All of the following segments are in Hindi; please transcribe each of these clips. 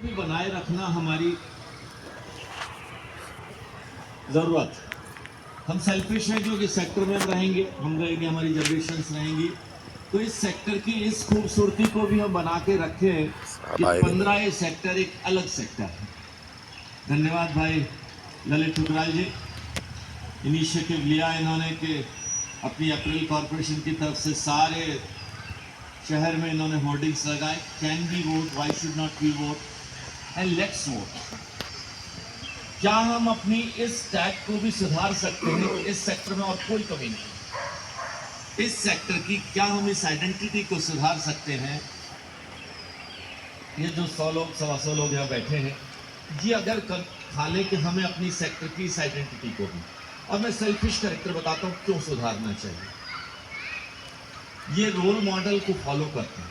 भी बनाए रखना हमारी जरूरत। हम सेल्फिश हैं जो कि सेक्टर में रहेंगे, हमारी जनरेशंस रहेंगी, तो इस सेक्टर की इस खूबसूरती को भी हम बना के रखें कि 15 ये सेक्टर एक अलग सेक्टर है। धन्यवाद भाई ललित ठुकराल जी, इनिशिएटिव लिया इन्होंने कि अपनी अप्रैल कॉरपोरेशन की तरफ से सारे शहर में इन्होंने होर्डिंग्स लगाए, can be vote, why should not be vote and let's vote. क्या हम अपनी इस टैग को भी सुधार सकते हैं? इस सेक्टर में और कोई कमी नहीं, इस सेक्टर की क्या हम इस आइडेंटिटी को सुधार सकते हैं? ये जो 100 लोग 125 लोग यहाँ बैठे हैं, ये अगर खा ले कि हमें अपनी सेक्टर की इस आइडेंटिटी को भी, और मैं सेल्फिश कैरेक्टर बताता हूँ क्यों सुधारना चाहिए। ये रोल मॉडल को फॉलो करते हैं,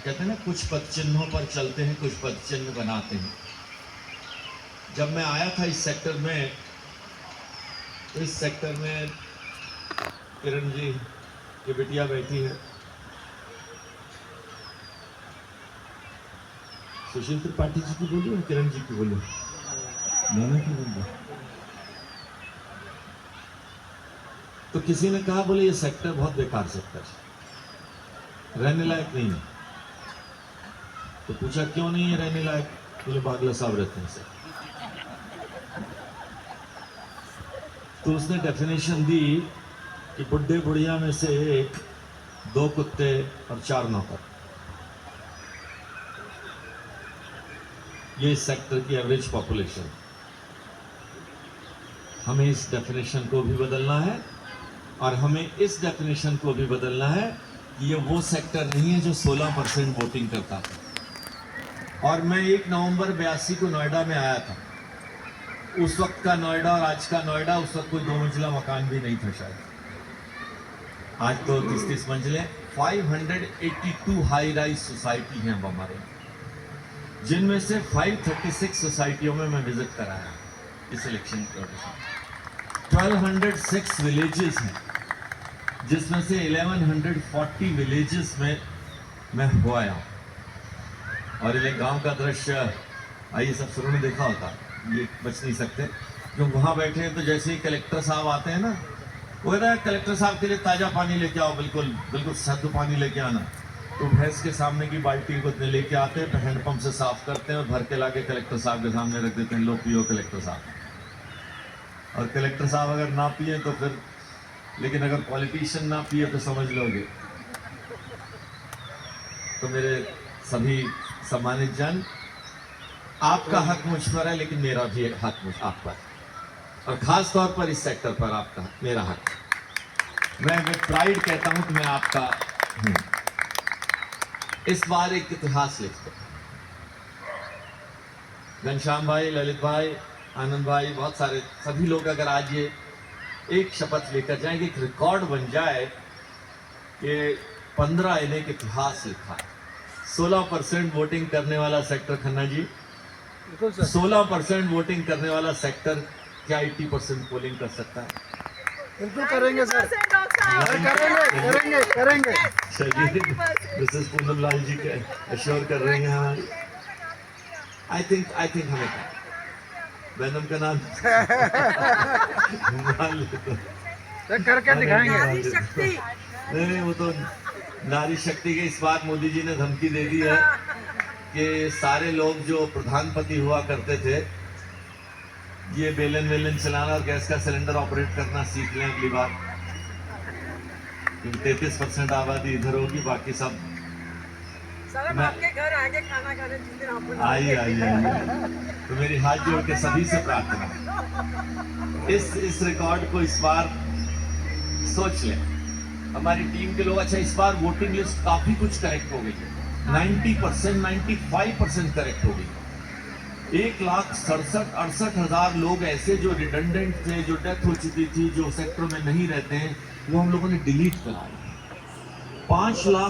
कहते हैं ना कुछ पद चिन्हों पर चलते हैं, कुछ पद चिन्ह बनाते हैं। जब मैं आया था इस सेक्टर में, तो इस सेक्टर में किरण जी की बिटिया बैठी है, सुशील त्रिपाठी जी की बोली और किरण जी की बोली, नाना की बोली। तो किसी ने कहा बोले ये सेक्टर बहुत बेकार सेक्टर है, रहने लायक नहीं है। तो पूछा क्यों नहीं है रहने लायक? बोले बागला साहब रहते हैं सर। तो उसने डेफिनेशन दी कि बुढ़े बुढ़िया में से 1, 2 कुत्ते और 4 नौकर, ये इस सेक्टर की एवरेज पॉपुलेशन। हमें इस डेफिनेशन को भी बदलना है, और हमें इस डेफिनेशन को भी बदलना है कि ये वो सेक्टर नहीं है जो 16% वोटिंग करता था। और मैं 1 नवंबर 82 को नोएडा में आया था। उस वक्त का नोएडा और आज का नोएडा, उस वक्त कोई 2 मंजिला मकान भी नहीं था शायद, आज तो 30-30 मंजिले। 582 हाई राइज सोसाइटी हैं हमारे, जिनमें से 536 सोसाइटियों में मैं विजिट कराया इस इलेक्शन के दौरान। 1206 विलेजेस हैं, जिसमें से 1140 विलेजेस में मैं हो आया हूँ। और ये गांव का दृश्य आइए सब शुरू में देखा होता, ये बच नहीं सकते, क्यों वहां बैठे हैं। तो जैसे ही कलेक्टर साहब आते हैं ना, वो कहता है कलेक्टर साहब के लिए ताजा पानी लेके आओ, बिल्कुल बिल्कुल शुद्ध पानी लेके आना। तो भैंस के सामने की बाल्टी को लेके आते हैं, हैंडपंप से साफ करते हैं और भर के लाके कलेक्टर साहब के सामने रख देते हैं, लो पियो कलेक्टर साहब। और कलेक्टर साहब अगर ना पिए तो फिर, लेकिन अगर पॉलिटिशियन ना पिए तो समझ लोगे। तो मेरे सभी सम्मानित जन, आपका हक मुझ पर है, लेकिन मेरा भी एक हक मुझ आप पर, और खास तौर पर इस सेक्टर पर आपका मेरा हक। मैं प्राइड कहता हूं कि मैं आपका हूं। इस बार एक इतिहास लिखते हैं, घनश्याम भाई, ललित भाई, आनंद भाई, बहुत सारे सभी लोग अगर आज ये एक शपथ लेकर जाएंगे, एक रिकॉर्ड बन जाए कि 15 इन्हें एक इतिहास लिखा है। 16% वोटिंग करने वाला सेक्टर, खन्ना जी 16% वोटिंग करने वाला सेक्टर क्या 80% पोलिंग कर सकता है? बिल्कुल करेंगे सर, करेंगे। चलिए, मिसेस पूनम लाल जी के अश्योर कर रही हैं हमारी। आई थिंक हमें मैडम का नाम करके दिखाएंगे। नहीं, वो तो नारी शक्ति की इस बात मोदी जी ने धमकी दे दी है कि सारे लोग जो प्रधानपति हुआ करते थे, ये बेलन वेलन चलाना और गैस का सिलेंडर ऑपरेट करना सीख लें अगली बार। 33% आबादी इधर होगी, बाकी सब आपके घर आगे खाना खाने जिस दिन आप आइए। तो मेरी हाथ जोड़ के सभी से प्रार्थना, इस रिकॉर्ड को इस बार सोच लें हमारी टीम के लोग। अच्छा, इस बार वोटिंग लिस्ट काफी कुछ करेक्ट हो गई है, 90%, 95% करेक्ट हो गई। 1,67,68,000 लोग ऐसे जो रिडंडेंट थे, जो डेथ हो चुकी थी, जो सेक्टर में नहीं रहते हैं, वो हम लोगों ने डिलीट कराए। 5 लाख